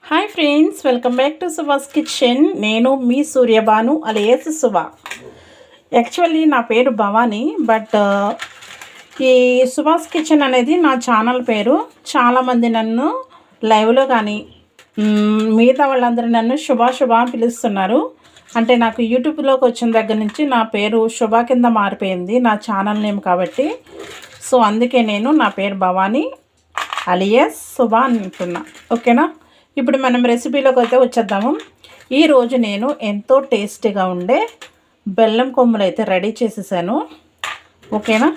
Hi friends, welcome back to Subhash kitchen. నేను మీ సూర్యభాను alias Subha. Actually నా పేరు భవానీ, బట్ ఈ సుభాస్ కిచెన్ అనేది నా ఛానల్ పేరు. చాలామంది నన్ను లైవ్లో కానీ మిగతా వాళ్ళందరూ నన్ను శుభ అని పిలుస్తున్నారు. అంటే నాకు యూట్యూబ్లోకి వచ్చిన దగ్గర నుంచి నా పేరు శుభ కింద మారిపోయింది, నా ఛానల్ నేమ్ కాబట్టి. సో అందుకే నేను నా పేరు భవానీ అలియాస్ సుభ అని అంటున్నా. ఓకేనా? ఇప్పుడు మనం రెసిపీలోకి అయితే వచ్చేద్దాము. ఈరోజు నేను ఎంతో టేస్టీగా ఉండే బెల్లం కొమ్ములు అయితే రెడీ చేసేసాను. ఓకేనా?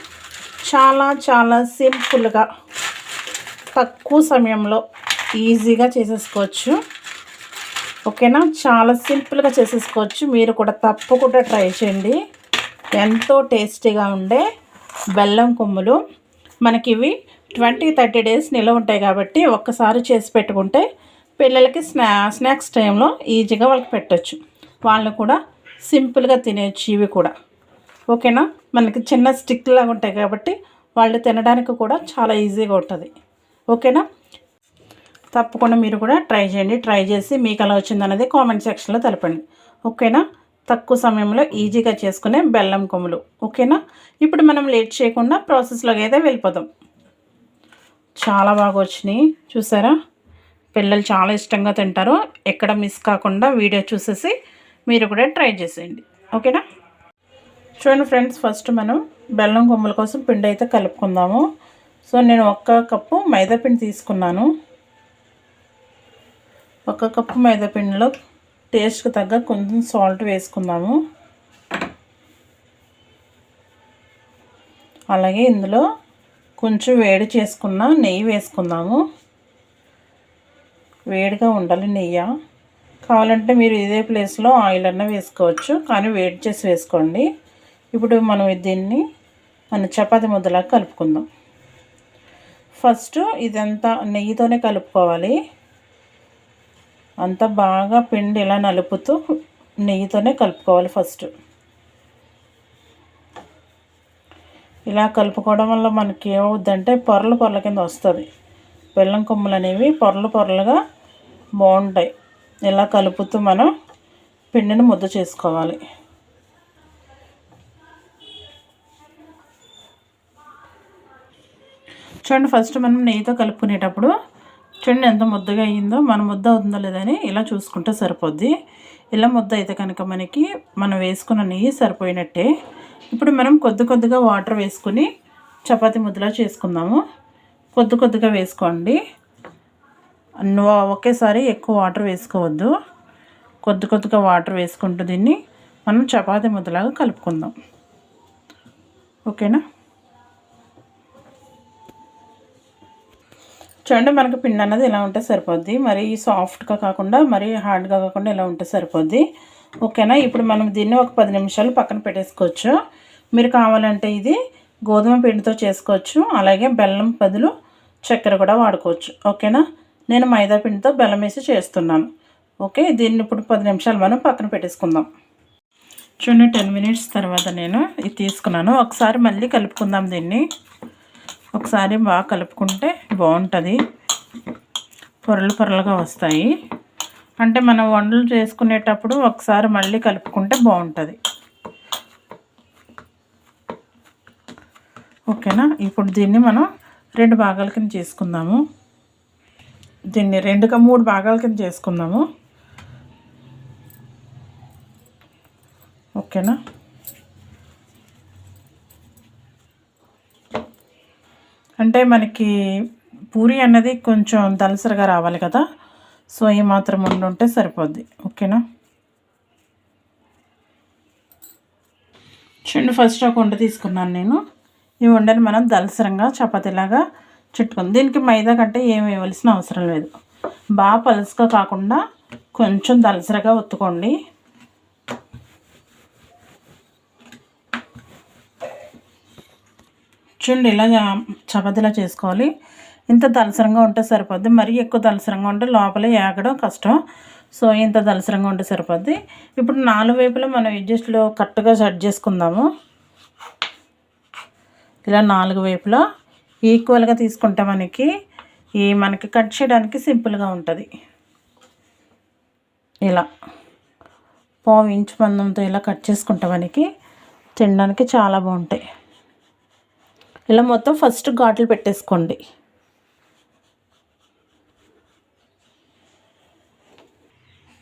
చాలా సింపుల్గా తక్కువ సమయంలో ఈజీగా చేసేసుకోవచ్చు. ఓకేనా? చాలా సింపుల్గా చేసేసుకోవచ్చు. మీరు కూడా తప్పకుండా ట్రై చేయండి. ఎంతో టేస్టీగా ఉండే బెల్లం కొమ్ములు మనకి ఇవి 20-30 డేస్ నిల్వ ఉంటాయి కాబట్టి ఒక్కసారి చేసి పెట్టుకుంటే పిల్లలకి స్నాక్స్ టైంలో ఈజీగా వాళ్ళకి పెట్టచ్చు. వాళ్ళు కూడా సింపుల్గా తినేచ్చు ఇవి కూడా. ఓకేనా? మనకి చిన్న స్టిక్ లాగా ఉంటాయి కాబట్టి వాళ్ళు తినడానికి కూడా చాలా ఈజీగా ఉంటుంది. ఓకేనా? తప్పకుండా మీరు కూడా ట్రై చేయండి. ట్రై చేసి మీకు ఎలా వచ్చిందనేది కామెంట్ సెక్షన్లో తెలపండి. ఓకేనా? తక్కువ సమయంలో ఈజీగా చేసుకునే బెల్లం కొమ్ములు. ఓకేనా? ఇప్పుడు మనం లేట్ చేయకుండా ప్రాసెస్లోకి అయితే వెళ్ళిపోదాం. చాలా బాగా వచ్చినాయి, చూసారా? పిల్లలు చాలా ఇష్టంగా తింటారు. ఎక్కడ మిస్ కాకుండా వీడియో చూసేసి మీరు కూడా ట్రై చేసేయండి. ఓకేనా? చూడండి ఫ్రెండ్స్, ఫస్ట్ మనం బెల్లం కొమ్ముల కోసం పిండి అయితే కలుపుకుందాము. సో నేను 1 కప్పు మైదాపిండి తీసుకున్నాను. 1 కప్పు మైదాపిండిలో టేస్ట్కి తగ్గ కొంచెం సాల్ట్ వేసుకుందాము. అలాగే ఇందులో కొంచెం వేడి చేసుకున్న నెయ్యి వేసుకుందాము. వేడిగా ఉండాలి నెయ్యి. కావాలంటే మీరు ఇదే ప్లేస్లో ఆయిల్ అన్న వేసుకోవచ్చు, కానీ వేడి చేసి వేసుకోండి. ఇప్పుడు మనం దీన్ని మన చపాతీ ముద్దలాగా కలుపుకుందాం. ఫస్ట్ ఇదంతా నెయ్యితోనే కలుపుకోవాలి. అంతా బాగా పిండి ఇలా నలుపుతూ నెయ్యితోనే కలుపుకోవాలి. ఫస్ట్ ఇలా కలుపుకోవడం వల్ల మనకి ఏమవుద్దంటే పొరల కింద వస్తుంది. బెల్లం కొమ్ములు అనేవి పొరలుగా బాగుంటాయి. ఇలా కలుపుతూ మనం పిండిని ముద్ద చేసుకోవాలి. చూడండి, ఫస్ట్ మనం నెయ్యితో కలుపుకునేటప్పుడు చూడండి ఎంత ముద్దగా అయ్యిందో. మన ముద్ద అవుతుందో లేదని ఇలా చూసుకుంటే సరిపోద్ది. ఇలా ముద్ద అయితే కనుక మనకి మనం వేసుకున్న నెయ్యి సరిపోయినట్టే. ఇప్పుడు మనం కొద్దిగా వాటర్ వేసుకుని చపాతీ ముద్దలా చేసుకుందాము. కొద్దిగా వేసుకోండి. ఒకేసారి ఎక్కువ వాటర్ వేసుకోవద్దు. కొద్దిగా వాటర్ వేసుకుంటూ దీన్ని మనం చపాతీ ముద్దలాగా కలుపుకుందాం. ఓకేనా? చూడండి, మనకు పిండి అన్నది ఇలా ఉంటే సరిపోద్ది. మరీ సాఫ్ట్గా కాకుండా మరీ హార్డ్గా కాకుండా ఇలా ఉంటే సరిపోద్ది. ఓకేనా? ఇప్పుడు మనం దీన్ని ఒక 10 నిమిషాలు పక్కన పెట్టేసుకోవచ్చు. మీరు కావాలంటే ఇది గోధుమ పిండితో చేసుకోవచ్చు, అలాగే బెల్లం బదులు చక్కెర కూడా వాడుకోవచ్చు. ఓకేనా? నేను మైదా పిండితో బెల్లం వేసి చేస్తున్నాను. ఓకే, దీన్ని ఇప్పుడు 10 నిమిషాలు మనం పక్కన పెట్టేసుకుందాం. చూడండి, 10 మినిట్స్ తర్వాత నేను ఇది తీసుకున్నాను. ఒకసారి మళ్ళీ కలుపుకుందాం. దీన్ని ఒకసారి బాగా కలుపుకుంటే బాగుంటుంది. పొరలుగా వస్తాయి. అంటే మనం వంటలు చేసుకునేటప్పుడు ఒకసారి మళ్ళీ కలుపుకుంటే బాగుంటుంది. ఓకేనా? ఇప్పుడు దీన్ని మనం 2 భాగాల కింద చేసుకుందాము. దీన్ని 3 భాగాల కింద చేసుకుందాము. ఓకేనా? అంటే మనకి పూరి అన్నది కొంచెం దలసరిగా రావాలి కదా. సో ఈ మాత్రం ఉంటే సరిపోద్ది. ఓకేనా? చూడండి, ఫస్ట్ ఒక వంట తీసుకున్నాను నేను. ఈ వండని మనం దలసరంగా చపాతీలాగా చుట్టుకుంది. దీనికి మైదా కంటే ఏమి వేయవలసిన అవసరం లేదు. బాగా పలుసుగా కాకుండా కొంచెం దలసరగా ఒత్తుకోండి. చూడండి, ఇలా చపాతీలా చేసుకోవాలి. ఇంత దలసరంగా ఉంటే సరిపోద్ది. మరీ ఎక్కువ దలసరంగా ఉంటే లోపల ఏగడం కష్టం. సో ఇంత దలసరంగా ఉంటే సరిపోద్ది. ఇప్పుడు 4 వైపులా మనం ఎడ్జస్ట్లో కరెక్ట్గా సెట్ చేసుకుందాము. ఇలా 4 వైపులా ఈక్వల్గా తీసుకుంటే మనకి కట్ చేయడానికి సింపుల్గా ఉంటుంది. ఇలా పావు ఇంచు మందంతో ఇలా కట్ చేసుకుంటాం. మనకి తినడానికి చాలా బాగుంటాయి. ఇలా మొత్తం ఫస్ట్ ఘాట్లు పెట్టేసుకోండి.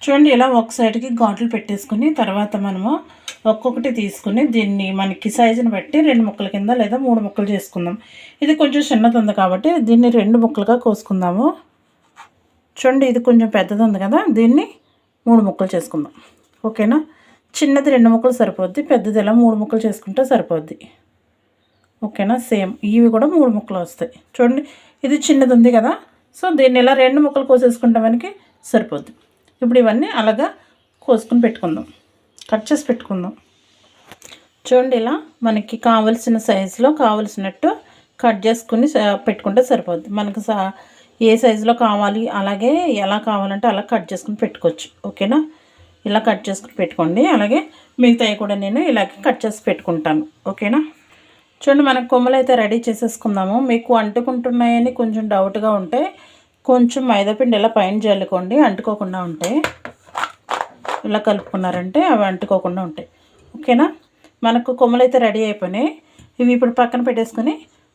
చూడండి, ఇలా ఒక సైడ్కి ఘాట్లు పెట్టేసుకుని తర్వాత మనము ఒక్కొక్కటి తీసుకుని దీన్ని మనకి సైజుని బట్టి 2 ముక్కల కింద లేదా 3 ముక్కలు చేసుకుందాం. ఇది కొంచెం చిన్నది ఉంది కాబట్టి దీన్ని 2 ముక్కలుగా కోసుకుందాము. చూడండి, ఇది కొంచెం పెద్దది ఉంది కదా, దీన్ని 3 ముక్కలు చేసుకుందాం. ఓకేనా? చిన్నది 2 ముక్కలు సరిపోద్ది, పెద్దది ఇలా 3 ముక్కలు చేసుకుంటే సరిపోద్ది. ఓకేనా? సేమ్ ఇవి కూడా 3 ముక్కలు వస్తాయి. చూడండి, ఇది చిన్నది ఉంది కదా, సో దీన్ని ఇలా 2 ముక్కలు కోసేసుకుంటే మనకి సరిపోద్ది. ఇప్పుడు ఇవన్నీ అలాగా కోసుకుని పెట్టుకుందాం, కట్ చేసి పెట్టుకుందాం. చూడండి, ఇలా మనకి కావలసిన సైజులో కావలసినట్టు కట్ చేసుకుని పెట్టుకుంటే సరిపోద్ది. మనకు ఏ సైజులో కావాలి అలాగే ఎలా కావాలంటే అలా కట్ చేసుకుని పెట్టుకోవచ్చు. ఓకేనా? ఇలా కట్ చేసుకుని పెట్టుకోండి. అలాగే మిగతాయి కూడా నేను ఇలాగే కట్ చేసి పెట్టుకుంటాను. ఓకేనా? చూడండి, మనకు కొమ్మలు అయితే రెడీ చేసేసుకుందాము. మీకు అంటుకుంటున్నాయని కొంచెం డౌట్గా ఉంటే కొంచెం మైదాపిండి ఇలా పైన జల్లుకోండి, అంటుకోకుండా ఉంటాయి. ఇలా కలుపుకున్నారంటే అవి అంటుకోకుండా ఉంటాయి. ఓకేనా? మనకు కొమ్మలు అయితే రెడీ అయిపోయినాయి. ఇవి ఇప్పుడు పక్కన పెట్టేసుకొని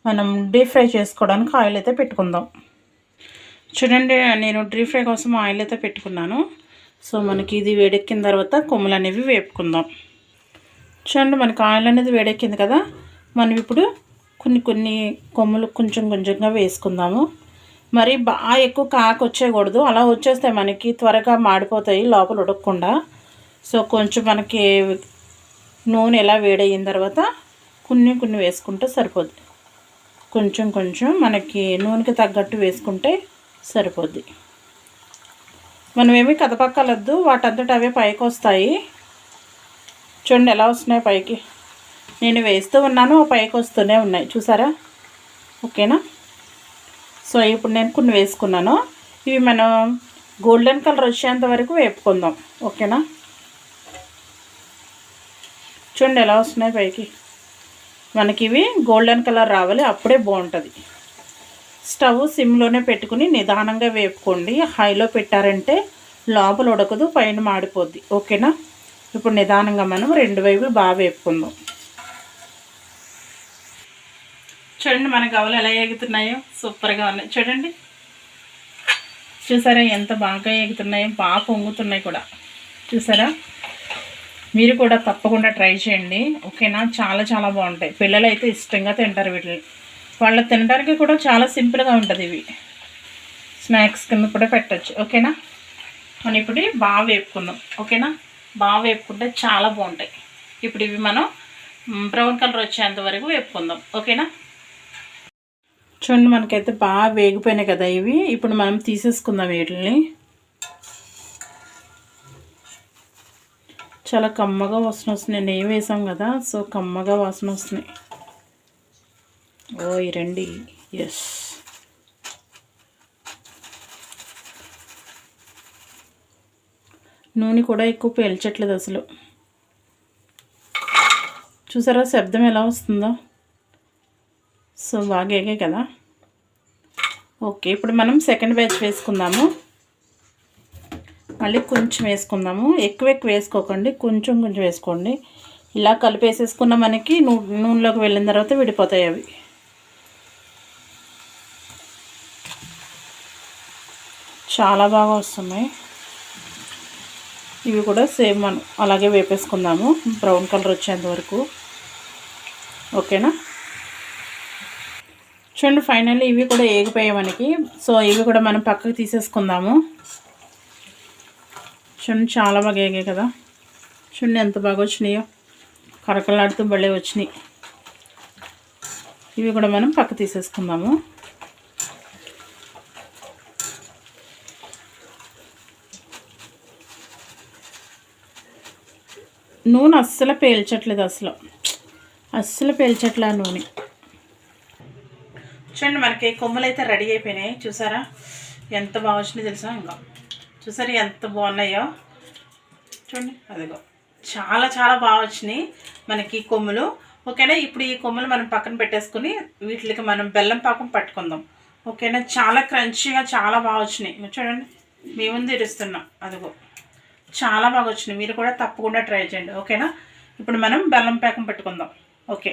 మనం డీప్ ఫ్రై చేసుకోవడానికి ఆయిల్ అయితే పెట్టుకుందాం. చూడండి, నేను డీప్ ఫ్రై కోసం ఆయిల్ అయితే పెట్టుకున్నాను. సో మనకి ఇది వేడెక్కిన తర్వాత కొమ్మలు అనేవి వేపుకుందాం. చూడండి, మనకి ఆయిల్ అనేది వేడెక్కింది కదా, మనం ఇప్పుడు కొన్ని కొమ్మలు కొంచెం కొంచెంగా వేసుకుందాము. మరి బాగా ఎక్కువ కాకు వచ్చేయకూడదు, అలా వచ్చేస్తే మనకి త్వరగా మాడిపోతాయి లోపల ఉడకకుండా. సో కొంచెం మనకి నూనె ఎలా వేడయిన తర్వాత కొన్ని వేసుకుంటే సరిపోద్ది. కొంచెం మనకి నూనెకి తగ్గట్టు వేసుకుంటే సరిపోద్ది. మనమేమి కదపక్కలొద్దు, వాటంతట అవే పైకి వస్తాయి. చూడండి ఎలా వస్తున్నాయి పైకి. నేను వేస్తూ ఉన్నాను, పైకి వస్తూనే ఉన్నాయి, చూసారా? ఓకేనా? సో ఇప్పుడు నేను కొన్ని వేసుకున్నాను. ఇవి మనం గోల్డెన్ కలర్ వచ్చేంత వరకు వేపుకుందాం. ఓకేనా? చూడండి ఎలా వస్తున్నాయి పైకి. మనకి ఇవి గోల్డెన్ కలర్ రావాలి, అప్పుడే బాగుంటుంది. స్టవ్ సిమ్లోనే పెట్టుకుని నిదానంగా వేపుకోండి. హైలో పెట్టారంటే లోపల ఉడకదు, పైన మాడిపోద్ది. ఓకేనా? ఇప్పుడు నిదానంగా మనం 2 వైపులు బాగా వేపుకుందాం. చూడండి, మన గవ్వలు ఎలా ఎగుతున్నాయో, సూపర్గా ఉన్నాయి. చూడండి, చూసారా ఎంత బాగా ఎగుతున్నాయో, బాగా పొంగుతున్నాయి కూడా. చూసారా? మీరు కూడా తప్పకుండా ట్రై చేయండి. ఓకేనా? చాలా బాగుంటాయి. పిల్లలు అయితే ఇష్టంగా తింటారు వీటిని. వాళ్ళు తినడానికి కూడా చాలా సింపుల్గా ఉంటుంది. ఇవి స్నాక్స్ కింద కూడా పెట్టచ్చు. ఓకేనా? మనం ఇప్పుడు బాగా వేపుకుందాం. ఓకేనా? బాగా వేపుకుంటే చాలా బాగుంటాయి. ఇప్పుడు ఇవి మనం బ్రౌన్ కలర్ వచ్చేంత వరకు వేపుకుందాం. ఓకేనా? చూడండి, మనకైతే బాగా వేగిపోయినాయి కదా ఇవి. ఇప్పుడు మనం తీసేసుకుందాం వీటిని. చాలా కమ్మగా వాసన వస్తున్నాయి, నెయ్యి వేసాం కదా, సో కమ్మగా వాసన వస్తున్నాయి. ఓ ఈ రండి. ఎస్, నూనె కూడా ఎక్కువ పేల్చట్లేదు అసలు. చూసారా శబ్దం ఎలా వస్తుందో? సో బాగా ఎగాయి కదా. ఓకే, ఇప్పుడు మనం సెకండ్ బ్యాచ్ వేసుకుందాము. మళ్ళీ కొంచెం వేసుకుందాము. ఎక్కువ వేసుకోకండి, కొంచెం వేసుకోండి. ఇలా కలిపేసేసుకున్న మనకి నూనెలోకి వెళ్ళిన తర్వాత విడిపోతాయి అవి. చాలా బాగా వస్తున్నాయి. ఇవి కూడా సేమ్ మనం అలాగే వేపేసుకుందాము, బ్రౌన్ కలర్ వచ్చేంత వరకు. ఓకేనా? చూడండి, ఫైనల్లీ ఇవి కూడా ఏగిపోయాయి మనకి. సో ఇవి కూడా మనం పక్కకు తీసేసుకుందాము. చూడండి, చాలా బాగా ఏగాయి కదా. చూడండి ఎంత బాగా వచ్చినాయో, కరకలాడుతూ భలే వచ్చినాయి. ఇవి కూడా మనం పక్క తీసేసుకుందాము. నూనె అస్సలు పేల్చట్లేదు, అస్సలు పేల్చట్లే నూనె. చూడండి, మనకి కొమ్మలు అయితే రెడీ అయిపోయినాయి. చూసారా ఎంత బాగా వచ్చినాయి తెలుసా? ఇంకా చూసారా ఎంత బాగున్నాయో. చూడండి, అదిగో చాలా బాగా వచ్చినాయి మనకి కొమ్ములు. ఓకేనా? ఇప్పుడు ఈ కొమ్ములు మనం పక్కన పెట్టేసుకుని వీటికి మనం బెల్లం పాకం పట్టుకుందాం. ఓకేనా? చాలా క్రంచీగా చాలా బాగా వచ్చినాయి. చూడండి, మీ ముందు ఇరుస్తున్నా. అదిగో చాలా బాగా వచ్చినాయి. మీరు కూడా తప్పకుండా ట్రై చేయండి. ఓకేనా? ఇప్పుడు మనం బెల్లం పాకం పెట్టుకుందాం. ఓకే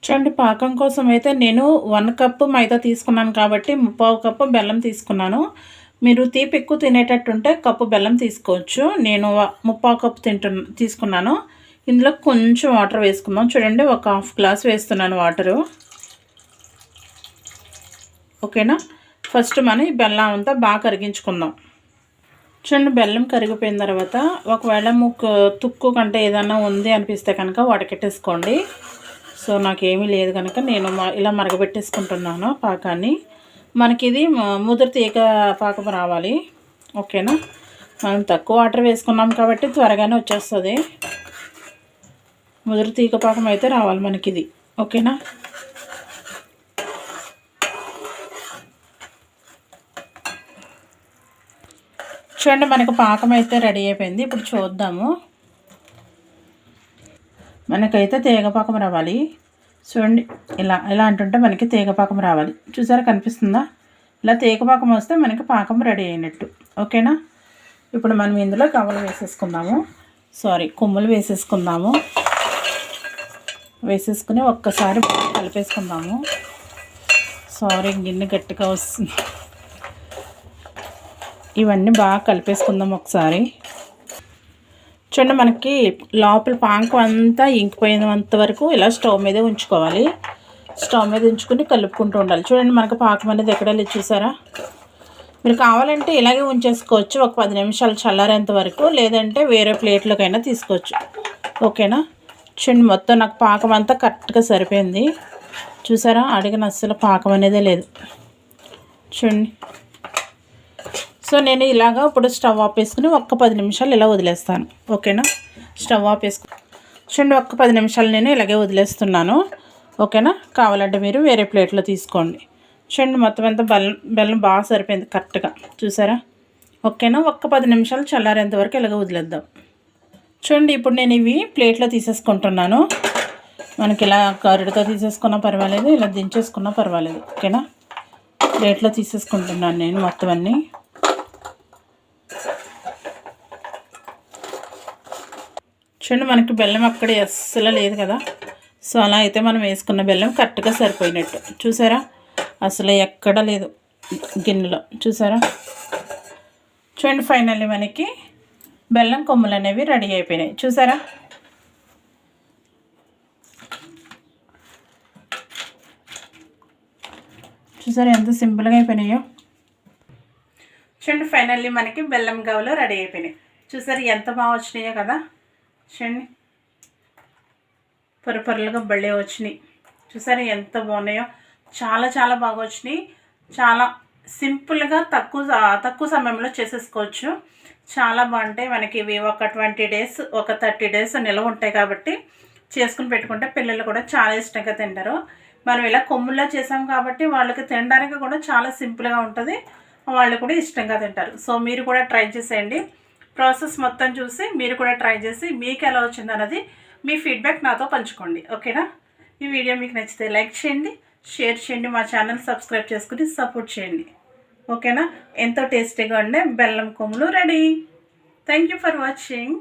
చూడండి, పాకం కోసం అయితే నేను 1 కప్పు మైదా తీసుకున్నాను కాబట్టి 3/4 కప్పు బెల్లం తీసుకున్నాను. మీరు తీపి ఎక్కువ తినేటట్టుంటే కప్పు బెల్లం తీసుకోవచ్చు. నేను 3/4 కప్పు తీసుకున్నాను. ఇందులో కొంచెం వాటర్ వేసుకుందాం. చూడండి, ఒక 1/2 గ్లాస్ వేస్తున్నాను వాటరు. ఓకేనా? ఫస్ట్ మనం ఈ బెల్లం అంతా బాగా కరిగించుకుందాం. చూడండి, బెల్లం కరిగిపోయిన తర్వాత ఒకవేళ తుక్కు కంటే ఏదైనా ఉంది అనిపిస్తే కనుక వడకెట్టేసుకోండి. సో నాకేమీ లేదు కనుక నేను ఇలా మరగబెట్టేసుకుంటున్నాను పాకాన్ని. మనకి ఇది ముదురు తీగ పాకం రావాలి. ఓకేనా? మనం తక్కువ వాటర్ వేసుకున్నాం కాబట్టి త్వరగానే వచ్చేస్తుంది. ముదురు తీగ పాకం అయితే రావాలి మనకి ఇది. ఓకేనా? చూడండి, మనకు పాకం అయితే రెడీ అయిపోయింది. ఇప్పుడు చూద్దాము. మనకైతే తీగపాకం రావాలి. చూడండి, ఇలా అంటుంటే మనకి తీగపాకం రావాలి. చూసారా, కనిపిస్తుందా? ఇలా తీగపాకం వస్తే మనకి పాకం రెడీ అయినట్టు. ఓకేనా? ఇప్పుడు మనం ఇందులో కవ్వలు వేసేసుకుందాము. కొమ్ములు వేసేసుకుందాము. వేసేసుకుని ఒక్కసారి కలిపేసుకుందాము. గిన్నె గట్టిగా వస్తుంది. ఇవన్నీ బాగా కలిపేసుకుందాం ఒకసారి. చూడండి, మనకి లోపల పాకం అంతా ఇంకిపోయినంత వరకు ఇలా స్టవ్ మీద ఉంచుకోవాలి. స్టవ్ మీద ఉంచుకుని కలుపుకుంటూ ఉండాలి. చూడండి, మనకు పాకం అనేది ఎక్కడ లేదు. చూసారా? మీరు కావాలంటే ఇలాగే ఉంచేసుకోవచ్చు ఒక 10 నిమిషాలు చల్లారేంత వరకు, లేదంటే వేరే ప్లేట్లోకైనా తీసుకోవచ్చు. ఓకేనా? చూడండి, మొత్తం నాకు పాకం అంతా కరెక్ట్గా సరిపోయింది. చూసారా? అడిగిన అస్సలు పాకం అనేదే లేదు. చూడండి. సో నేను ఇలాగా ఇప్పుడు స్టవ్ ఆఫ్ వేసుకుని ఒక్క 10 నిమిషాలు ఇలా వదిలేస్తాను. ఓకేనా? స్టవ్ ఆఫ్ వేసుకుని చూడండి, ఒక్క 10 నిమిషాలు నేను ఇలాగే వదిలేస్తున్నాను. ఓకేనా? కావాలంటే మీరు వేరే ప్లేట్లో తీసుకోండి. చూడండి, మొత్తం అంతా బెల్లం బాగా సరిపోయింది కరెక్ట్గా. చూసారా? ఓకేనా? ఒక్క 10 నిమిషాలు చల్లారేంత వరకు ఇలాగ వదిలేద్దాం. చూడండి, ఇప్పుడు నేను ఇవి ప్లేట్లో తీసేసుకుంటున్నాను. మనకి ఇలా గరిటతో తీసేసుకున్నా పర్వాలేదు, ఇలా దించేసుకున్నా పర్వాలేదు. ఓకేనా? ప్లేట్లో తీసేసుకుంటున్నాను నేను మొత్తం అన్నీ. చూడండి, మనకి బెల్లం అక్కడ అస్సలు లేదు కదా. సో అలా అయితే మనం వేసుకున్న బెల్లం కరెక్ట్గా సరిపోయినట్టు. చూసారా? అసలు ఎక్కడ లేదు గిన్నెలో. చూసారా? చూడండి, ఫైనల్లీ మనకి బెల్లం కొమ్ములు అనేవి రెడీ అయిపోయినాయి. చూసారా? ఎంత సింపుల్గా అయిపోయినాయో. చూడండి, ఫైనల్లీ మనకి బెల్లం గవ్వలు రెడీ అయిపోయినాయి. చూసారు ఎంత బాగా వచ్చినాయో కదా. చూడండి, పొరపొరలుగా బళ్ళే వచ్చినాయి. చూసారా ఎంత బాగున్నాయో. చాలా చాలా బాగా వచ్చినాయి. చాలా సింపుల్గా తక్కువ సమయంలో చేసేసుకోవచ్చు. చాలా బాగుంటాయి. మనకి ఇవి ఒక 20 డేస్ ఒక 30 డేస్ నిల్వ ఉంటాయి కాబట్టి చేసుకుని పెట్టుకుంటే పిల్లలు కూడా చాలా ఇష్టంగా తింటారు. మనం ఇలా కొమ్ముల్లో చేసాం కాబట్టి వాళ్ళకి తినడానికి కూడా చాలా సింపుల్గా ఉంటుంది. వాళ్ళు కూడా ఇష్టంగా తింటారు. సో మీరు కూడా ట్రై చేసేయండి. ప్రాసెస్ మొత్తం చూసి మీరు కూడా ట్రై చేసి మీకు ఎలా వచ్చిందన్నది మీ ఫీడ్బ్యాక్ నాతో పంచుకోండి. ఓకేనా? ఈ వీడియో మీకు నచ్చితే లైక్ చేయండి, షేర్ చేయండి, మా ఛానల్ సబ్స్క్రైబ్ చేసుకుని సపోర్ట్ చేయండి. ఓకేనా? ఎంతో టేస్టీగా ఉండే బెల్లం కొమ్ములు ready. Thank you for watching.